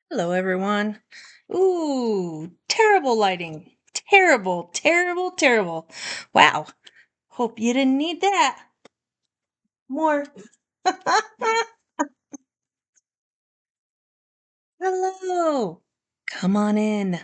Hello, everyone. Ooh, terrible lighting. Terrible, terrible, terrible. Wow. Hope you didn't need that. More. Hello. Come on in.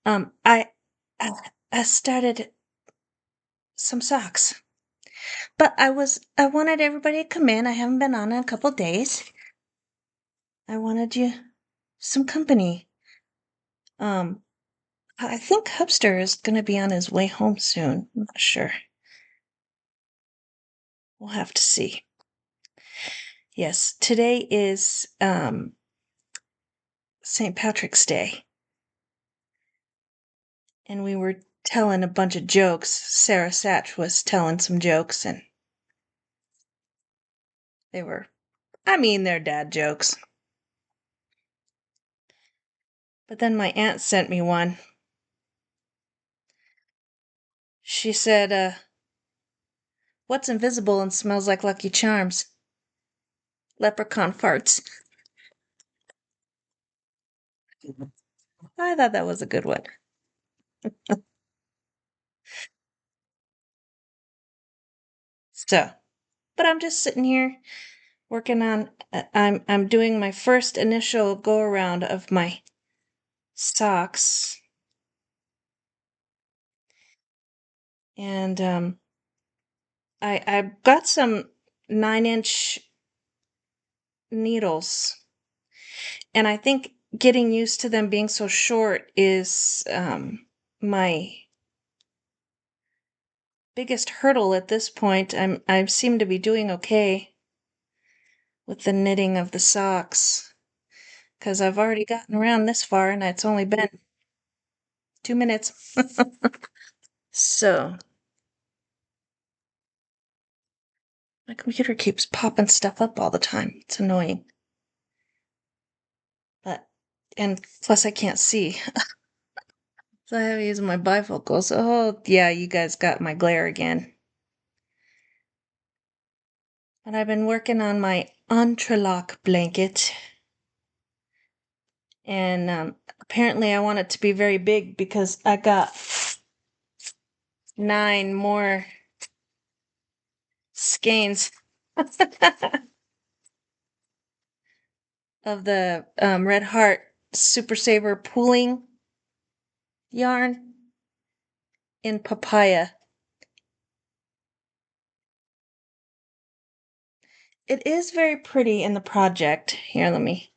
I, I started some socks, but I wanted everybody to come in. I haven't been on in a couple days. I wanted you some company. Um, I think Hubster is going to be on his way home soon. I'm not sure. We'll have to see. Yes, today is St. Patrick's Day, and we were telling a bunch of jokes. Sarah Satch was telling some jokes, and they're dad jokes. But then my aunt sent me one. She said, what's invisible and smells like Lucky Charms? Leprechaun farts. I thought that was a good one. So, but I'm just sitting here working on. I'm doing my first initial go around of my socks, and I got some 9-inch needles, and I think getting used to them being so short is my biggest hurdle at this point. I seem to be doing okay with the knitting of the socks because I've already gotten around this far, and it's only been 2 minutes. So my computer keeps popping stuff up all the time. It's annoying. But and plus I can't see. So I have to use my bifocals. Oh yeah, you guys got my glare again. And I've been working on my entrelac blanket. And apparently I want it to be very big because I got 9 more skeins of the Red Heart Super Saver pooling yarn in papaya. It is very pretty in the project. Here, let me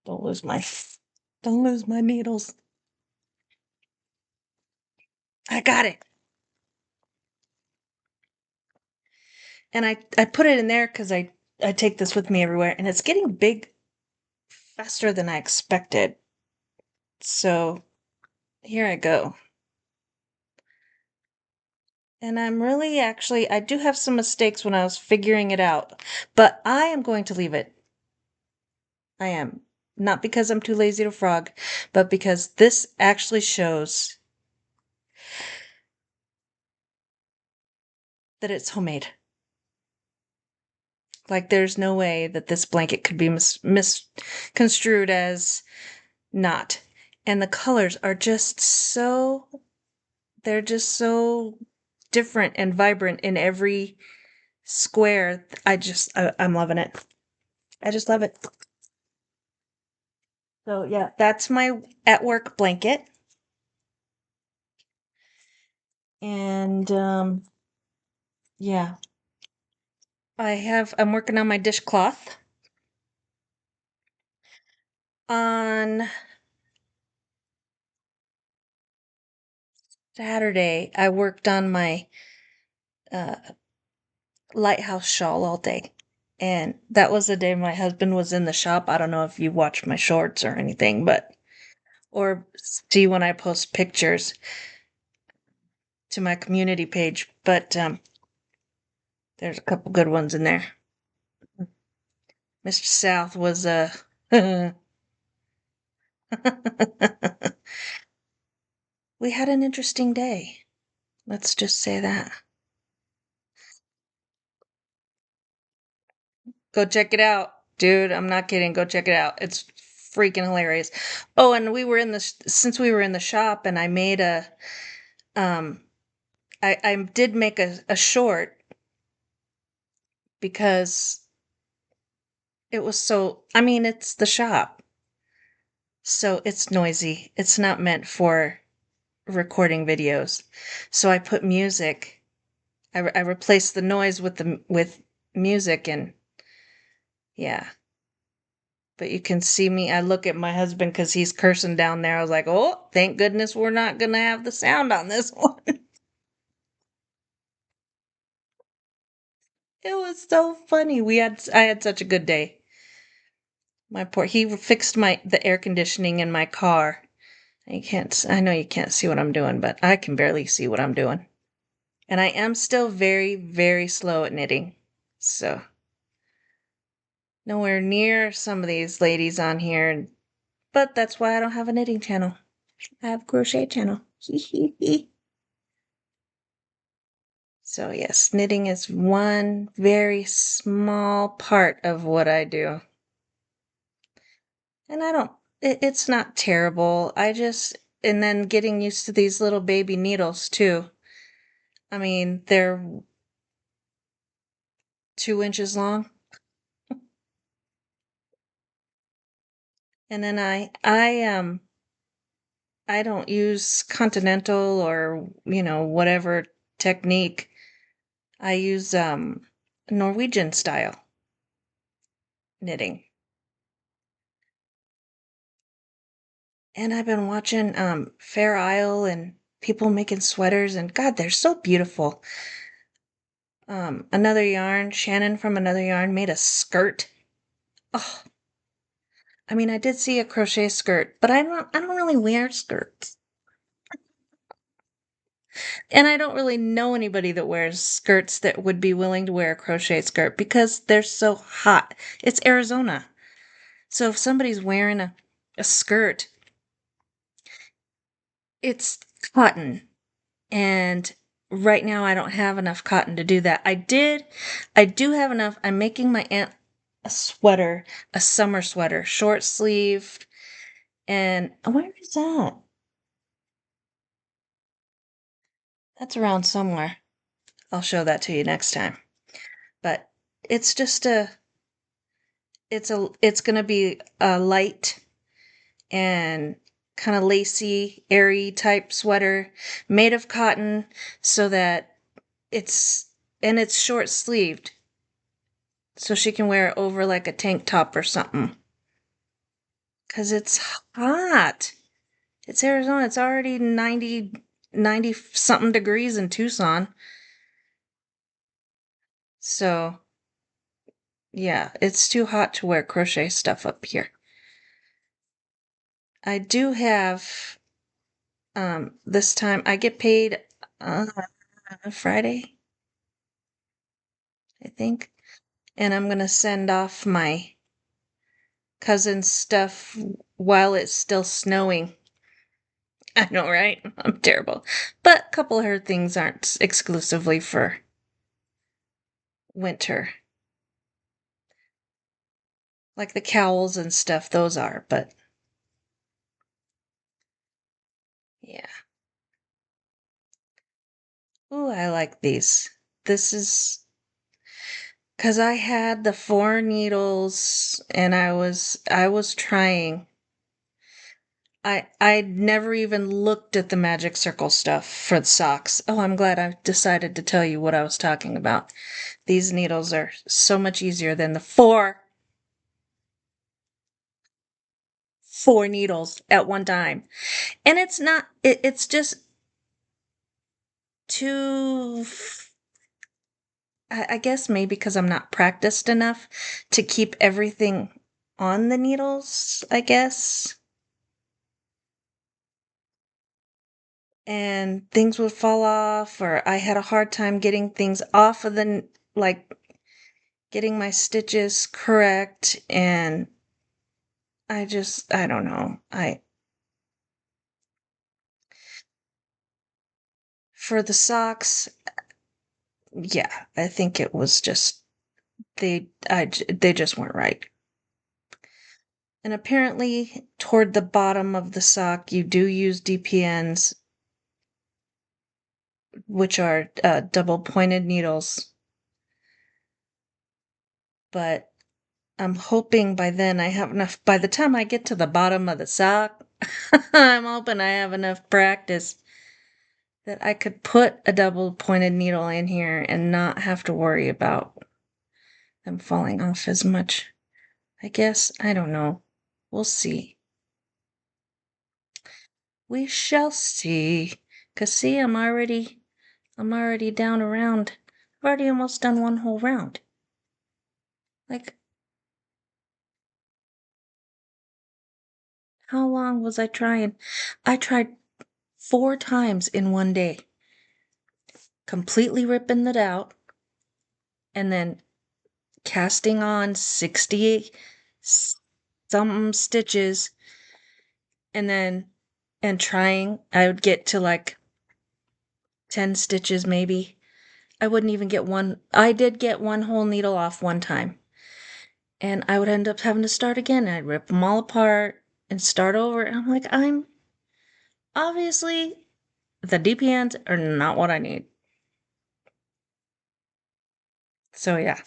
don't lose my needles. I got it. And I put it in there because I take this with me everywhere, and it's getting big faster than I expected. So here I go. And I'm really actually, I do have some mistakes when I was figuring it out, but I am going to leave it. I am. Not because I'm too lazy to frog, but because this actually shows that it's homemade. Like, there's no way that this blanket could be misconstrued as not. And the colors are just so, they're just so different and vibrant in every square. I'm loving it. I just love it. So yeah, that's my at work blanket. And yeah, I'm working on my dishcloth. On Saturday, I worked on my uh, lighthouse shawl all day. And that was the day my husband was in the shop. I don't know if you watch my shorts or anything, or see when I post pictures to my community page, but there's a couple good ones in there. Mr. South was we had an interesting day. Let's just say that. Go check it out, dude. I'm not kidding. Go check it out. It's freaking hilarious. Oh, and we were in the since we were in the shop, and I made um I did make a short because it was so, I mean, it's the shop, so it's noisy. It's not meant for recording videos. So I put music. I replaced the noise with the with music, and yeah. But you can see me. I look at my husband because he's cursing down there. I was like, oh, thank goodness we're not gonna have the sound on this one. It was so funny. I had such a good day. My poor he fixed the air conditioning in my car. I know you can't see what I'm doing, but I can barely see what I'm doing. And I am still very, very slow at knitting. So, nowhere near some of these ladies on here. But that's why I don't have a knitting channel. I have a crochet channel. So, yes, knitting is one very small part of what I do. And I don't, it's not terrible. And then getting used to these little baby needles too. I mean, they're 2 inches long. And then I don't use continental or, whatever technique. I use Norwegian style knitting. And I've been watching Fair Isle and people making sweaters, and God, they're so beautiful. Another yarn, Shannon from Another Yarn made a skirt. Oh, I mean, I did see a crochet skirt, but I don't really wear skirts. And I don't really know anybody that wears skirts that would be willing to wear a crochet skirt because they're so hot. It's Arizona. So if somebody's wearing a skirt, it's cotton. And right now I don't have enough cotton to do that. I do have enough. I'm making my aunt a sweater, a summer sweater, short sleeved. And where is that? That's around somewhere. I'll show that to you next time. But it's just it's gonna be a light and kind of lacy, airy type sweater made of cotton so that it's it's short sleeved. So she can wear it over like a tank top or something. 'Cause it's hot. It's Arizona. It's already 90 something degrees in Tucson. So, yeah, it's too hot to wear crochet stuff up here. I do have this time I get paid Friday, I think. And I'm gonna send off my cousin's stuff while it's still snowing. I know, right? I'm terrible. But a couple of her things aren't exclusively for winter. Like the cowls and stuff, those are, but yeah. Ooh, I like these. This is because I had the 4 needles and I was trying. I'd never even looked at the magic circle stuff for the socks. Oh, I'm glad I decided to tell you what I was talking about. These needles are so much easier than the four needles at one time. And it's not it's just too, I guess maybe because I'm not practiced enough to keep everything on the needles, I guess. And things would fall off, or I had a hard time getting things off of like getting my stitches correct. And I don't know. For the socks, yeah, I think it was just, they just weren't right. And apparently, toward the bottom of the sock, you do use DPNs, which are double pointed needles. But I'm hoping by then I have enough. By the time I get to the bottom of the sock, I'm hoping I have enough practice that I could put a double pointed needle in here and not have to worry about them falling off as much. I guess. I don't know. We'll see. We shall see. 'Cause see, I'm already down around. I've already almost done one whole round. Like, how long was I trying? I tried 4 times in one day. Completely ripping it out and then casting on 60 some stitches and then trying. I would get to like 10 stitches maybe. I wouldn't even get one. I did get one whole needle off one time. And I would end up having to start again. I'd rip them all apart and start over. And I'm like, I'm obviously the DPNs are not what I need. So yeah.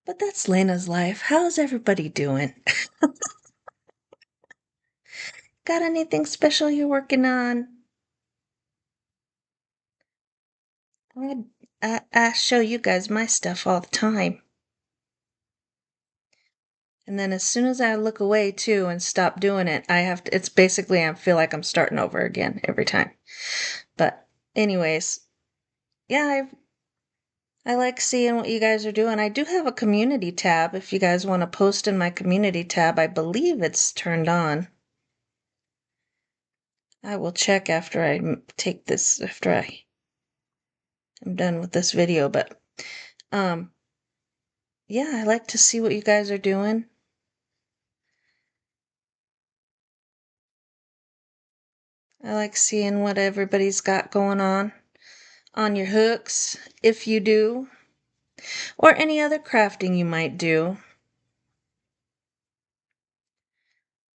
But that's Lena's life. How's everybody doing? Got anything special you're working on? I show you guys my stuff all the time. And then as soon as I look away too and stop doing it, I have to, it's basically, I feel like I'm starting over again every time. But anyways, yeah, I like seeing what you guys are doing. I do have a community tab if you guys want to post in my community tab. I believe it's turned on. I will check after I take this, after I am done with this video, but yeah, I like to see what you guys are doing. I like seeing what everybody's got going on your hooks, if you do, or any other crafting you might do.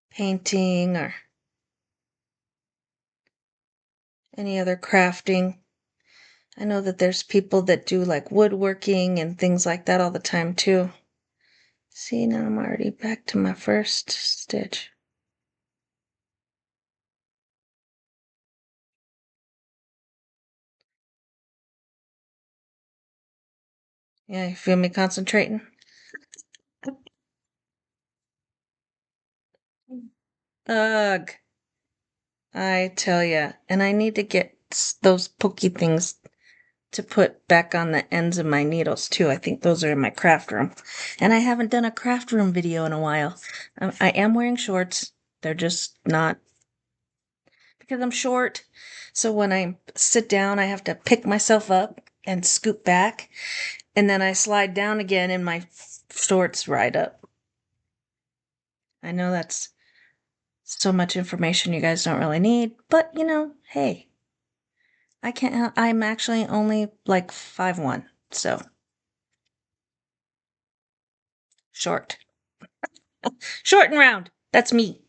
Painting or any other crafting. I know that there's people that do like woodworking and things like that all the time too. See, now I'm already back to my first stitch. Yeah, you feel me concentrating? Ugh. I tell ya. And I need to get those pokey things to put back on the ends of my needles too. I think those are in my craft room. And I haven't done a craft room video in a while. I am wearing shorts. They're just not, because I'm short. So when I sit down, I have to pick myself up and scoot back. And then I slide down again and my shorts ride up. I know that's so much information you guys don't really need, but you know, hey, I can't, I'm actually only like 5'1", so short. Short and round. That's me.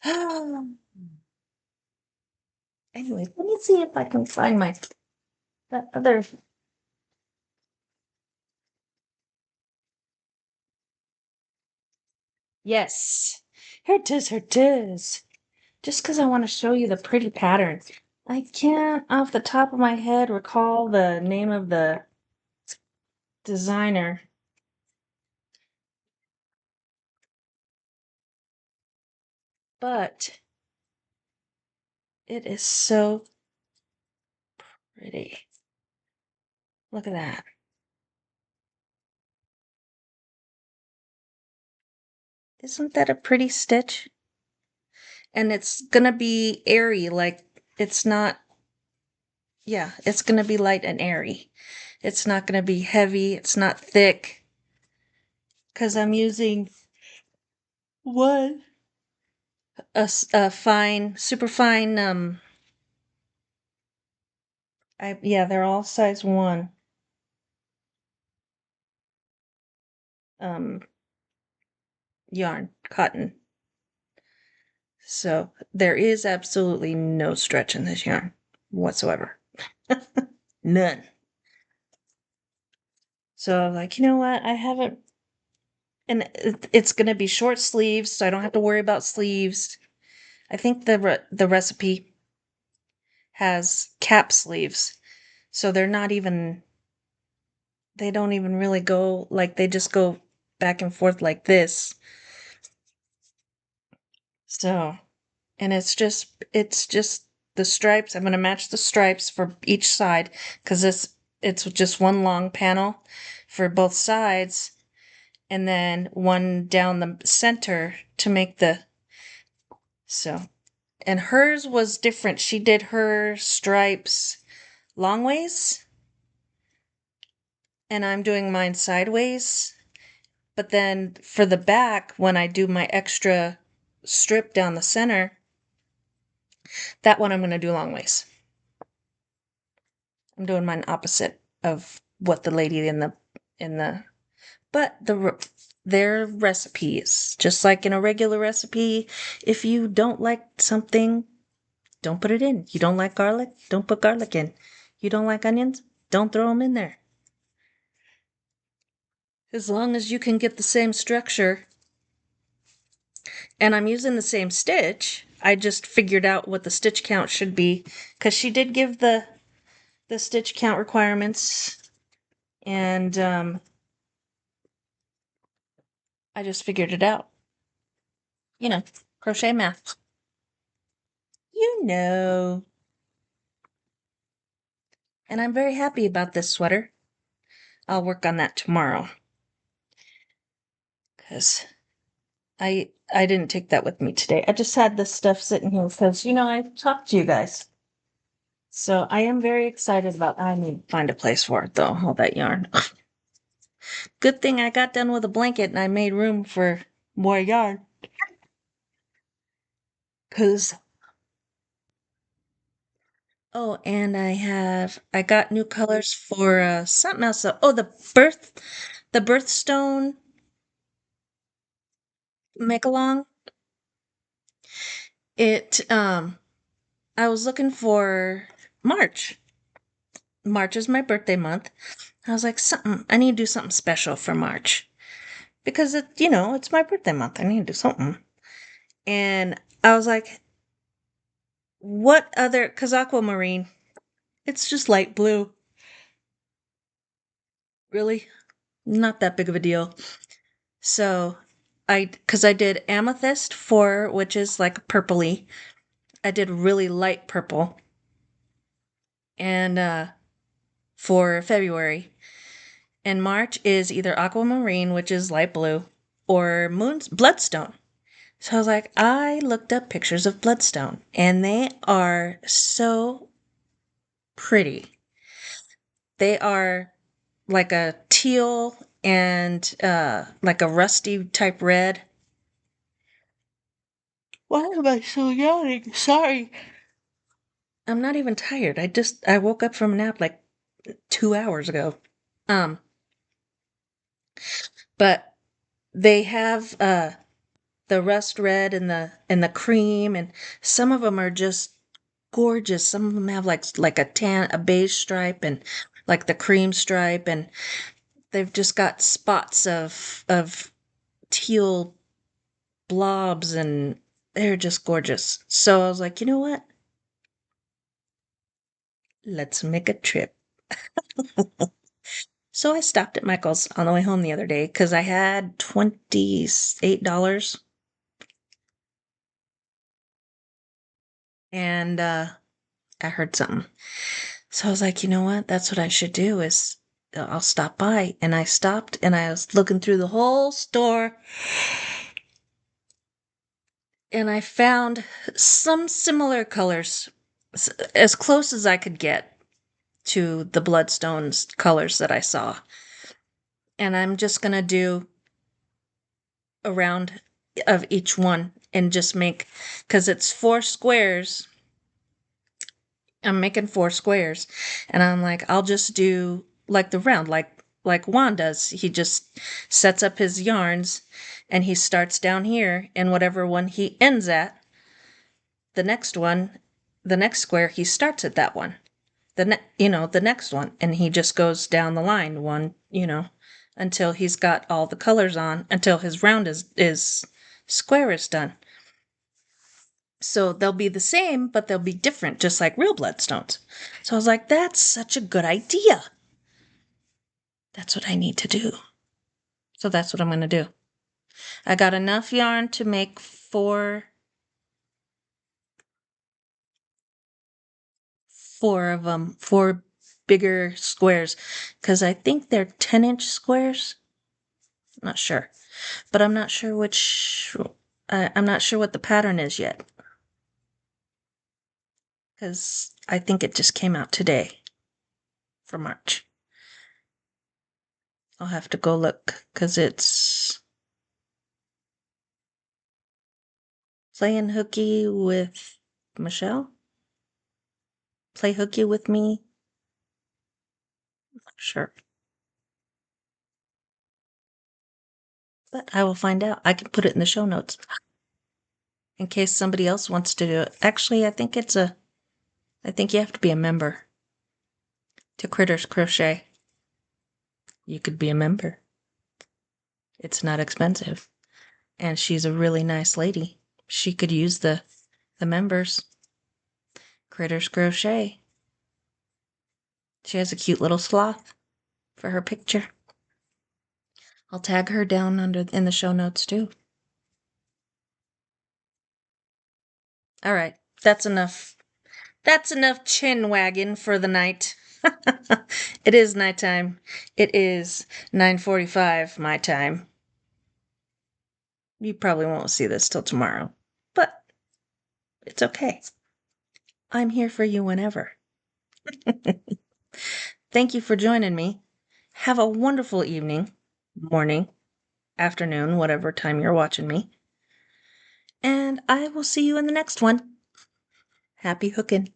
Anyway, let me see if I can find my that other. Yes, here it is. Here it is. Just because I want to show you the pretty pattern. I can't, off the top of my head, recall the name of the designer. But it is so pretty. Look at that. Isn't that a pretty stitch? And it's gonna be airy, like it's not, yeah, it's gonna be light and airy. It's not gonna be heavy, it's not thick. Because I'm using one, a fine, super fine, yeah, they're all size 1. yarn, cotton. So there is absolutely no stretch in this yarn whatsoever. None. So like, you know what? I haven't, and it's going to be short sleeves, so I don't have to worry about sleeves. I think the recipe has cap sleeves, so they're not even, they don't even really go, like they just go back and forth like this. So, and it's just the stripes. I'm going to match the stripes for each side because it's just one long panel for both sides, and then one down the center to make the, so, and hers was different. She did her stripes long ways, and I'm doing mine sideways. But then for the back, when I do my extra strip down the center, that one I'm going to do long ways. I'm doing mine opposite of what the lady in the but their recipes, just like in a regular recipe, if you don't like something, don't put it in. You don't like garlic, don't put garlic in. You don't like onions, don't throw them in there. As long as you can get the same structure, and I'm using the same stitch, I just figured out what the stitch count should be because she did give the stitch count requirements, and I just figured it out. You know, crochet math. You know. And I'm very happy about this sweater. I'll work on that tomorrow. Because I didn't take that with me today. I just had this stuff sitting here because, I talked to you guys. So I am very excited about, I need to find a place for it though, all that yarn. Good thing I got done with a blanket and I made room for more yarn. Cause, oh, and I got new colors for something else. Oh, the birthstone make along. I was looking for March. March is my birthday month. I was like, I need to do something special for March because it's my birthday month. I need to do something. And I was like, what other, because aquamarine, it's just light blue. Really? Not that big of a deal. So because I did amethyst for, which is like purpley. I did really light purple. And for February. And March is either aquamarine, which is light blue, or moon's bloodstone. So I was like, I looked up pictures of bloodstone, and they are so pretty. They are like a teal and like a rusty type red. Why am I so yawning? Sorry. I'm not even tired. I woke up from a nap like 2 hours ago. Um, but they have the rust red and the cream, and some of them are just gorgeous. Some of them have like a beige stripe and like the cream stripe, and they've just got spots of teal blobs, and they're just gorgeous. So I was like, you know what? Let's make a trip. So I stopped at Michael's on the way home the other day because I had $28 and I heard something. So I was like, you know what? That's what I should do is I'll stop by. And I stopped and I was looking through the whole store and I found some similar colors as close as I could get to the Bloodstones colors that I saw. And I'm just going to do a round of each one and just make, because it's 4 squares. I'm making 4 squares. And I'm like, I'll just do like the round, like like Juan does. He just sets up his yarns and he starts down here, and whatever one he ends at, the next one, the next square, he starts at that one. The next one, and he just goes down the line until he's got all the colors on, until his round is square is done. So they'll be the same, but they'll be different, just like real bloodstones. So I was like, that's such a good idea. That's what I need to do. So that's what I'm going to do. I got enough yarn to make four of them, four bigger squares, because I think they're 10-inch squares. I'm not sure, but I'm not sure I'm not sure what the pattern is yet, because I think it just came out today for March. I'll have to go look, because it's Playing Hooky with Michelle? Play Hooky with me? I'm not sure. But I will find out. I can put it in the show notes in case somebody else wants to do it. Actually, I think you have to be a member to Critters Crochet. You could be a member. It's not expensive. And she's a really nice lady. She could use the members. Critters Crochet. She has a cute little sloth for her picture. I'll tag her down in the show notes too. All right, that's enough. That's enough chin wagging for the night. It is nighttime. It is 9:45 my time. You probably won't see this till tomorrow, but it's okay. I'm here for you whenever. Thank you for joining me. Have a wonderful evening, morning, afternoon, whatever time you're watching me. And I will see you in the next one. Happy hooking.